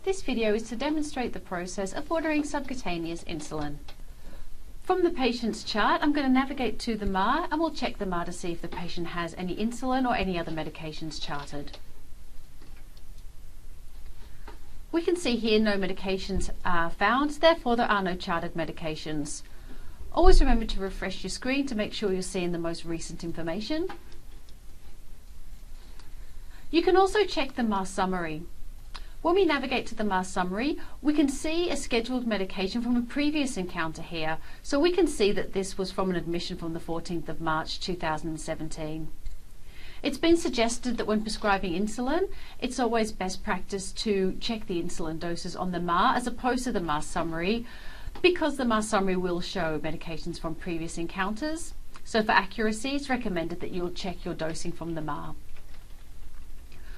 This video is to demonstrate the process of ordering subcutaneous insulin. From the patient's chart, I'm going to navigate to the MAR and we'll check the MAR to see if the patient has any insulin or any other medications charted. We can see here no medications are found, therefore there are no charted medications. Always remember to refresh your screen to make sure you're seeing the most recent information. You can also check the MAR summary. When we navigate to the MAR summary, we can see a scheduled medication from a previous encounter here. So we can see that this was from an admission from the 14th of March 2017. It's been suggested that when prescribing insulin, it's always best practice to check the insulin doses on the MAR as opposed to the MAR summary, because the MAR summary will show medications from previous encounters. So for accuracy, it's recommended that you'll check your dosing from the MAR.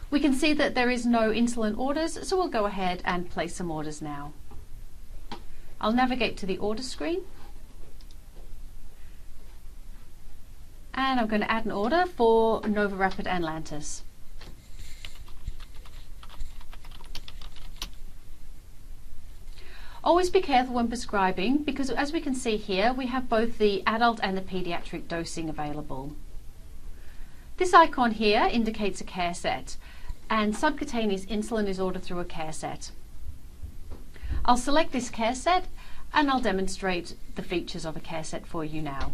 We can see that there is no insulin orders, so we'll go ahead and place some orders now. I'll navigate to the order screen. And I'm going to add an order for NovaRapid and Lantus. Always be careful when prescribing, because as we can see here, we have both the adult and the pediatric dosing available. This icon here indicates a care set, and subcutaneous insulin is ordered through a care set. I'll select this care set and I'll demonstrate the features of a care set for you now.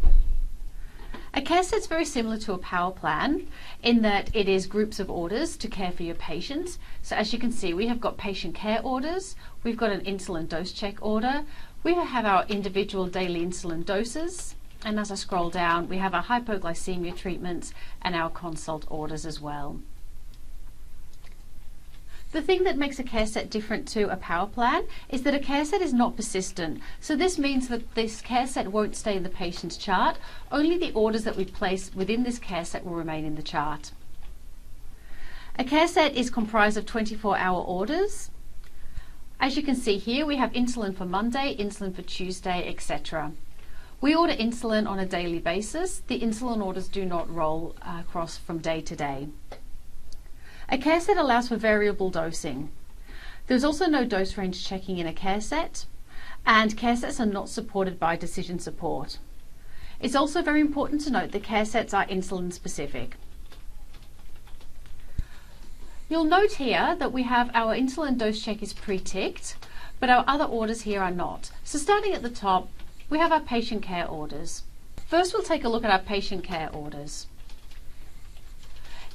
A care set is very similar to a power plan in that it is groups of orders to care for your patients. So as you can see, we have got patient care orders, we've got an insulin dose check order, we have our individual daily insulin doses, and as I scroll down, we have our hypoglycemia treatments and our consult orders as well. The thing that makes a care set different to a power plan is that a care set is not persistent. So this means that this care set won't stay in the patient's chart. Only the orders that we place within this care set will remain in the chart. A care set is comprised of 24-hour orders. As you can see here, we have insulin for Monday, insulin for Tuesday, etc. We order insulin on a daily basis. The insulin orders do not roll across from day to day. A care set allows for variable dosing. There's also no dose range checking in a care set, and care sets are not supported by decision support. It's also very important to note that care sets are insulin specific. You'll note here that we have our insulin dose check is pre-ticked, but our other orders here are not. So starting at the top, we have our patient care orders. First, we'll take a look at our patient care orders.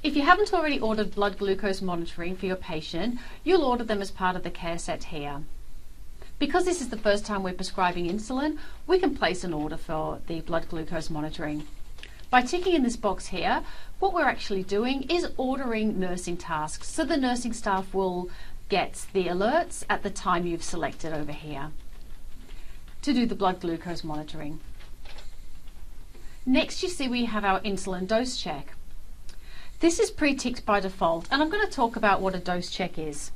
If you haven't already ordered blood glucose monitoring for your patient, you'll order them as part of the care set here. Because this is the first time we're prescribing insulin, we can place an order for the blood glucose monitoring. By ticking in this box here, what we're actually doing is ordering nursing tasks. So the nursing staff will get the alerts at the time you've selected over here to do the blood glucose monitoring. Next, you see we have our insulin dose check. This is pre-ticked by default, and I'm going to talk about what a dose check is.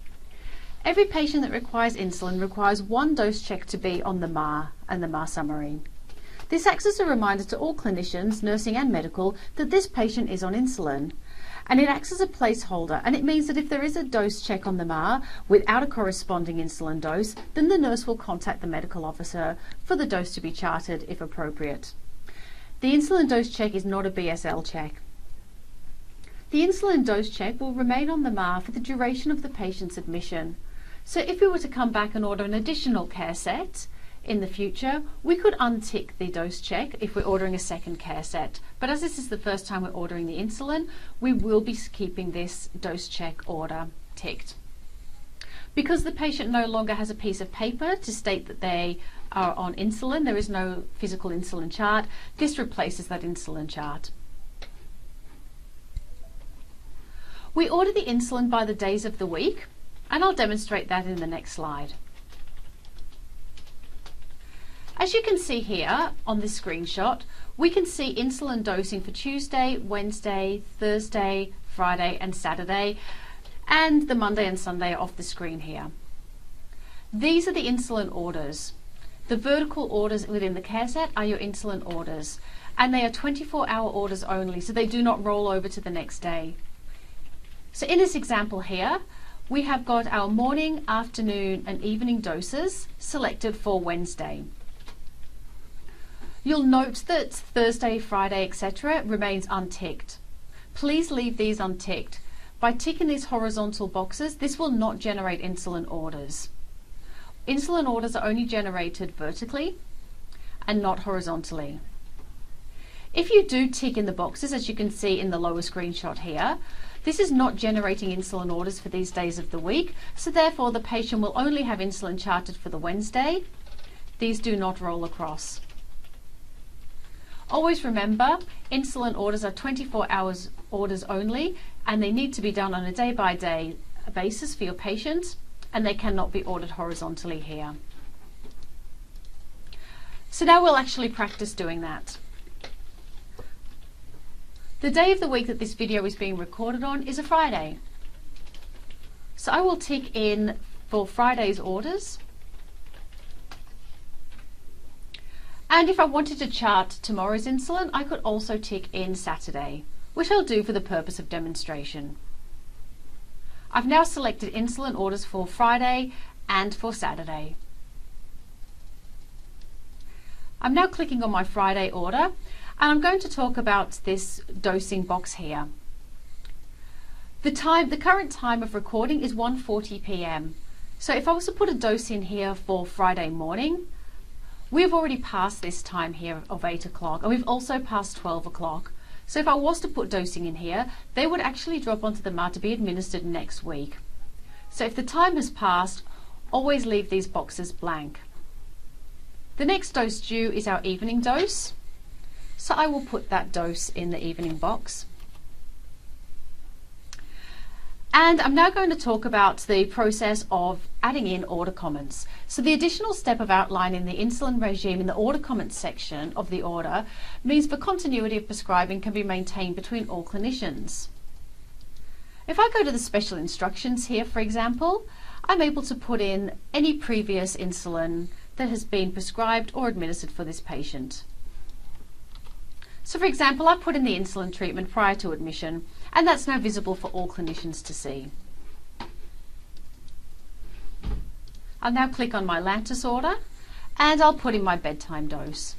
Every patient that requires insulin requires one dose check to be on the MAR and the MAR summary. This acts as a reminder to all clinicians, nursing and medical, that this patient is on insulin. And it acts as a placeholder, and it means that if there is a dose check on the MAR without a corresponding insulin dose, then the nurse will contact the medical officer for the dose to be charted if appropriate. The insulin dose check is not a BSL check. The insulin dose check will remain on the MAR for the duration of the patient's admission. So if we were to come back and order an additional care set in the future, we could untick the dose check if we're ordering a second care set. But as this is the first time we're ordering the insulin, we will be keeping this dose check order ticked. Because the patient no longer has a piece of paper to state that they are on insulin, there is no physical insulin chart, this replaces that insulin chart. We order the insulin by the days of the week, and I'll demonstrate that in the next slide. As you can see here on this screenshot, we can see insulin dosing for Tuesday, Wednesday, Thursday, Friday and Saturday, and the Monday and Sunday are off the screen here. These are the insulin orders. The vertical orders within the care set are your insulin orders, and they are 24-hour orders only, so they do not roll over to the next day. So in this example here, we have got our morning, afternoon and evening doses selected for Wednesday. You'll note that Thursday, Friday, etc. remains unticked. Please leave these unticked. By ticking these horizontal boxes, this will not generate insulin orders. Insulin orders are only generated vertically and not horizontally. If you do tick in the boxes, as you can see in the lower screenshot here, this is not generating insulin orders for these days of the week, so therefore the patient will only have insulin charted for the Wednesday. These do not roll across. Always remember, insulin orders are 24 hours orders only, and they need to be done on a day-by-day basis for your patient, and they cannot be ordered horizontally here. So now we'll actually practice doing that. The day of the week that this video is being recorded on is a Friday. So I will tick in for Friday's orders. And if I wanted to chart tomorrow's insulin, I could also tick in Saturday, which I'll do for the purpose of demonstration. I've now selected insulin orders for Friday and for Saturday. I'm now clicking on my Friday order, and I'm going to talk about this dosing box here. The current time of recording is 1:40 p.m. So if I was to put a dose in here for Friday morning, we've already passed this time here of 8 o'clock, and we've also passed 12 o'clock. So if I was to put dosing in here, they would actually drop onto the MAR to be administered next week. So if the time has passed, always leave these boxes blank. The next dose due is our evening dose. So I will put that dose in the evening box. And I'm now going to talk about the process of adding in order comments. So the additional step of outlining the insulin regime in the order comments section of the order means the continuity of prescribing can be maintained between all clinicians. If I go to the special instructions here, for example, I'm able to put in any previous insulin that has been prescribed or administered for this patient. So for example, I put in the insulin treatment prior to admission, and that's now visible for all clinicians to see. I'll now click on my Lantus order, and I'll put in my bedtime dose.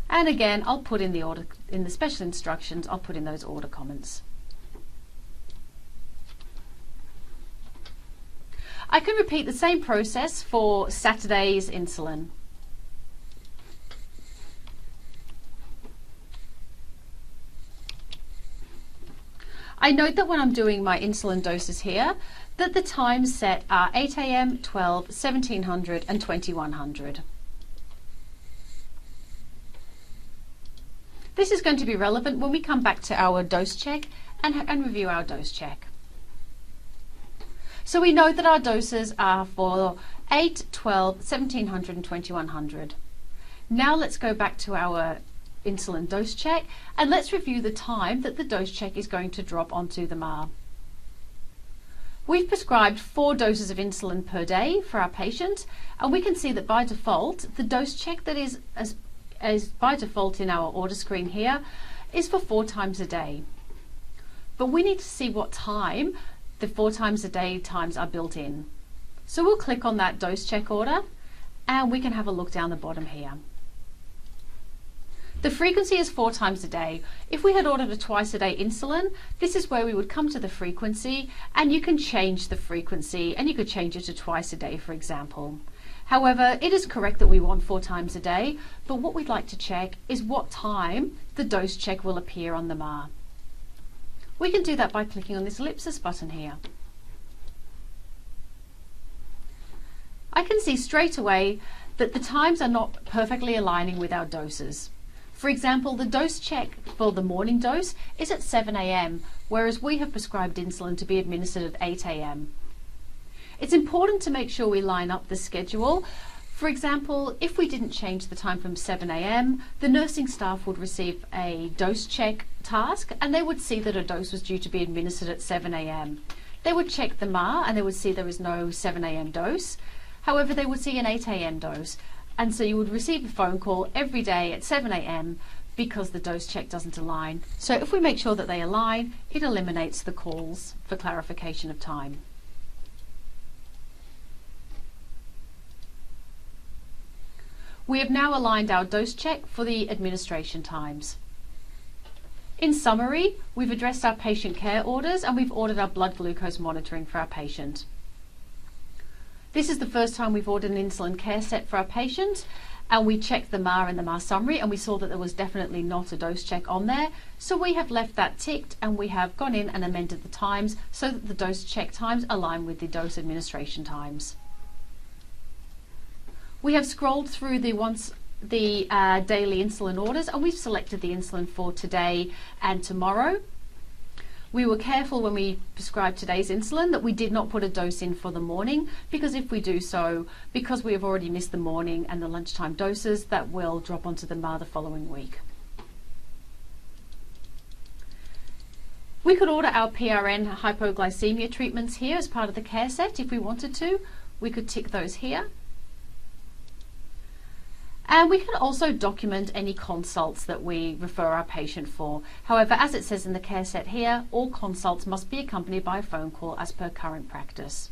And again, I'll put in the order, in the special instructions, I'll put in those order comments. I can repeat the same process for Saturday's insulin. I note that when I'm doing my insulin doses here, that the times set are 8 a.m., 12, 1700 and 2100. This is going to be relevant when we come back to our dose check and review our dose check. So we know that our doses are for 8, 12, 1700 and 2100. Now let's go back to our insulin dose check, and let's review the time that the dose check is going to drop onto the MAR. We've prescribed 4 doses of insulin per day for our patient, and we can see that by default the dose check that is as by default in our order screen here is for 4 times a day. But we need to see what time the 4 times a day times are built in. So we'll click on that dose check order, and we can have a look down the bottom here. The frequency is 4 times a day. If we had ordered a twice a day insulin, this is where we would come to the frequency, and you can change the frequency, and you could change it to twice a day, for example. However, it is correct that we want 4 times a day, but what we'd like to check is what time the dose check will appear on the MAR. We can do that by clicking on this ellipsis button here. I can see straight away that the times are not perfectly aligning with our doses. For example, the dose check for the morning dose is at 7 a.m, whereas we have prescribed insulin to be administered at 8 a.m. It's important to make sure we line up the schedule. For example, if we didn't change the time from 7 a.m, the nursing staff would receive a dose check task, and they would see that a dose was due to be administered at 7 a.m. They would check the MAR and they would see there was no 7 a.m. dose. However, they would see an 8 a.m. dose. And so you would receive a phone call every day at 7 a.m. because the dose check doesn't align. So if we make sure that they align, it eliminates the calls for clarification of time. We have now aligned our dose check for the administration times. In summary, we've addressed our patient care orders and we've ordered our blood glucose monitoring for our patient. This is the first time we've ordered an insulin care set for our patient, and we checked the MAR and the MAR summary and we saw that there was definitely not a dose check on there. So we have left that ticked and we have gone in and amended the times so that the dose check times align with the dose administration times. We have scrolled through the daily insulin orders and we've selected the insulin for today and tomorrow. We were careful when we prescribed today's insulin that we did not put a dose in for the morning, because if we do so, because we have already missed the morning and the lunchtime doses, that will drop onto the MAR the following week. We could order our PRN hypoglycemia treatments here as part of the care set if we wanted to. We could tick those here. And we can also document any consults that we refer our patient for. However, as it says in the care set here, all consults must be accompanied by a phone call as per current practice.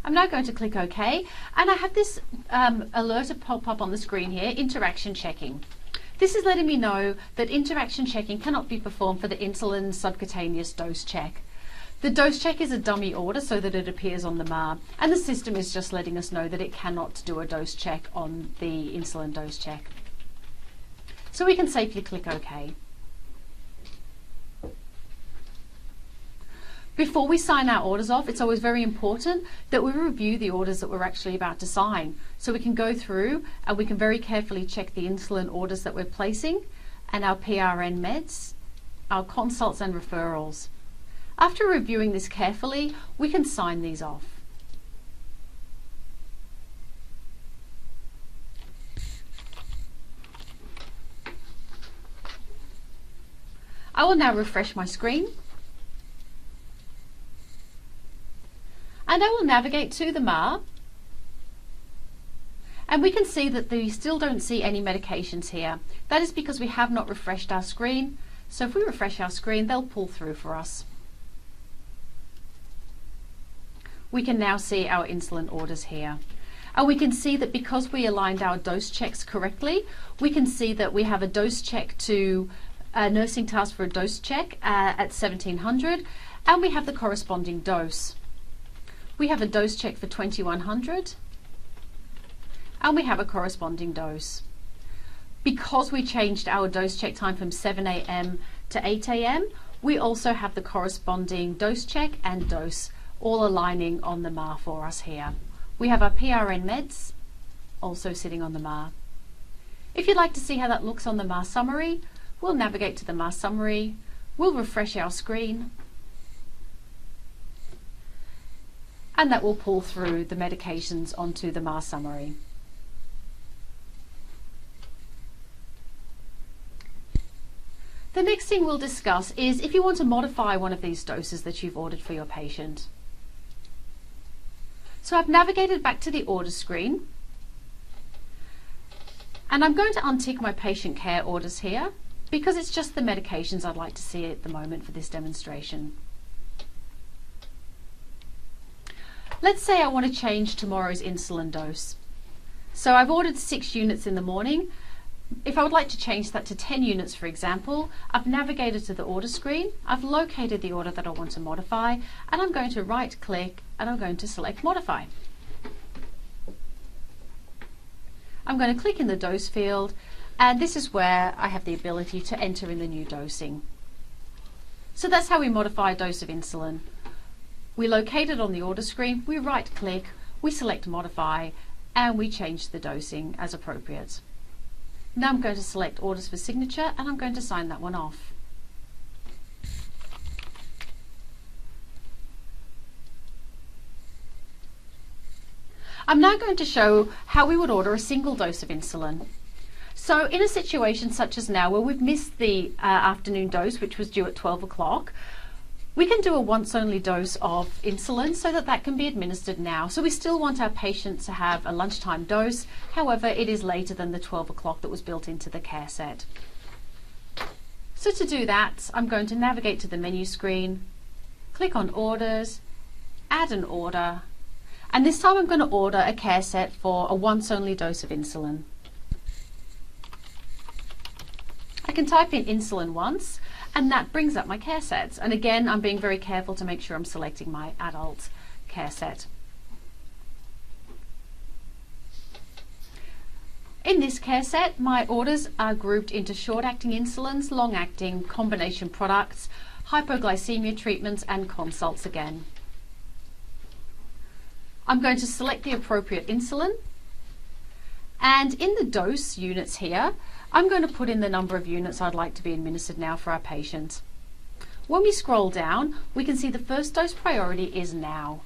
I'm now going to click OK, and I have this alert pop up on the screen here, interaction checking. This is letting me know that interaction checking cannot be performed for the insulin subcutaneous dose check. The dose check is a dummy order so that it appears on the MAR, and the system is just letting us know that it cannot do a dose check on the insulin dose check. So we can safely click OK. Before we sign our orders off, it's always very important that we review the orders that we're actually about to sign. So we can go through and we can very carefully check the insulin orders that we're placing and our PRN meds, our consults and referrals. After reviewing this carefully, we can sign these off. I will now refresh my screen. And I will navigate to the MAR, and we can see that we still don't see any medications here. That is because we have not refreshed our screen. So if we refresh our screen, they'll pull through for us. We can now see our insulin orders here. And we can see that because we aligned our dose checks correctly, we can see that we have a dose check to nursing task for a dose check at 1700, and we have the corresponding dose. We have a dose check for 2100 and we have a corresponding dose. Because we changed our dose check time from 7 AM to 8 AM, we also have the corresponding dose check and dose all aligning on the MAR for us here. We have our PRN meds also sitting on the MAR. If you'd like to see how that looks on the MAR summary, we'll navigate to the MAR summary, we'll refresh our screen, and that will pull through the medications onto the MAR summary. The next thing we'll discuss is if you want to modify one of these doses that you've ordered for your patient. So I've navigated back to the order screen, and I'm going to untick my patient care orders here because it's just the medications I'd like to see at the moment for this demonstration. Let's say I want to change tomorrow's insulin dose. So I've ordered 6 units in the morning. If I would like to change that to 10 units, for example, I've navigated to the order screen, I've located the order that I want to modify, and I'm going to right click and I'm going to select modify. I'm going to click in the dose field, and this is where I have the ability to enter in the new dosing. So that's how we modify a dose of insulin. We locate it on the order screen, we right click, we select modify, and we change the dosing as appropriate. Now I'm going to select orders for signature and I'm going to sign that one off. I'm now going to show how we would order a single dose of insulin. So in a situation such as now where we've missed the afternoon dose, which was due at 12 o'clock, We can do a once only dose of insulin so that can be administered now. So we still want our patients to have a lunchtime dose. However, it is later than the 12 o'clock that was built into the care set. So to do that, I'm going to navigate to the menu screen, click on Orders, add an order, and this time I'm going to order a care set for a once only dose of insulin. I can type in insulin once, and that brings up my care sets. And again, I'm being very careful to make sure I'm selecting my adult care set. In this care set, my orders are grouped into short-acting insulins, long-acting, combination products, hypoglycemia treatments, and consults again. I'm going to select the appropriate insulin, and in the dose units here, I'm going to put in the number of units I'd like to be administered now for our patient. When we scroll down, we can see the first dose priority is now.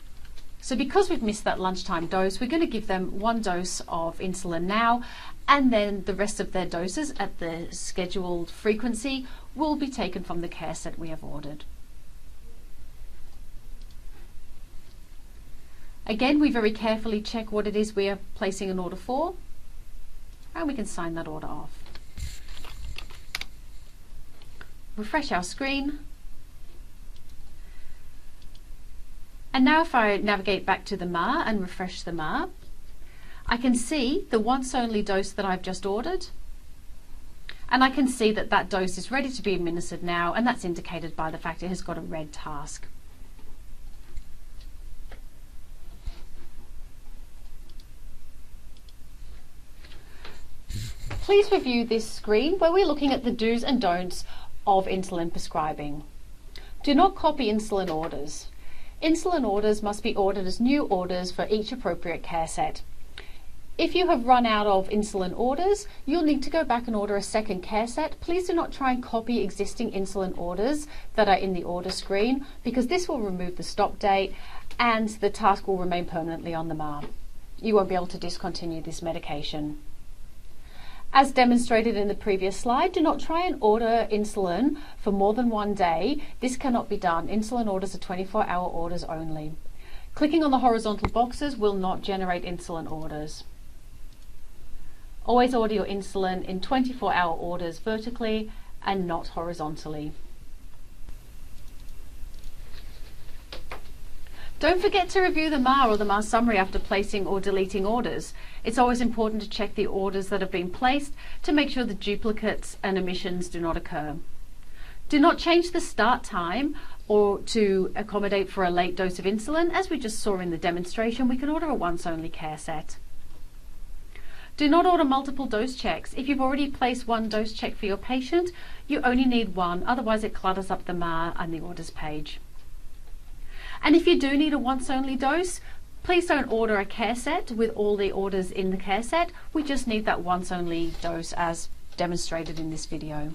So because we've missed that lunchtime dose, we're going to give them 1 dose of insulin now, and then the rest of their doses at the scheduled frequency will be taken from the care set we have ordered. Again, we very carefully check what it is we are placing an order for, and we can sign that order off. Refresh our screen. And now if I navigate back to the MAR and refresh the MAR, I can see the once only dose that I've just ordered. And I can see that that dose is ready to be administered now, and that's indicated by the fact it has got a red task. Please review this screen where we're looking at the do's and don'ts of insulin prescribing. Do not copy insulin orders. Insulin orders must be ordered as new orders for each appropriate care set. If you have run out of insulin orders, you'll need to go back and order a second care set. Please do not try and copy existing insulin orders that are in the order screen, because this will remove the stop date and the task will remain permanently on the MAR. You won't be able to discontinue this medication. As demonstrated in the previous slide, do not try and order insulin for more than 1 day. This cannot be done. Insulin orders are 24-hour orders only. Clicking on the horizontal boxes will not generate insulin orders. Always order your insulin in 24-hour orders vertically and not horizontally. Don't forget to review the MAR or the MAR summary after placing or deleting orders. It's always important to check the orders that have been placed to make sure the duplicates and omissions do not occur. Do not change the start time or to accommodate for a late dose of insulin. As we just saw in the demonstration, we can order a once only care set. Do not order multiple dose checks. If you've already placed 1 dose check for your patient, you only need 1, otherwise it clutters up the MAR and the orders page. And if you do need a once only dose, please don't order a care set with all the orders in the care set. We just need that once only dose as demonstrated in this video.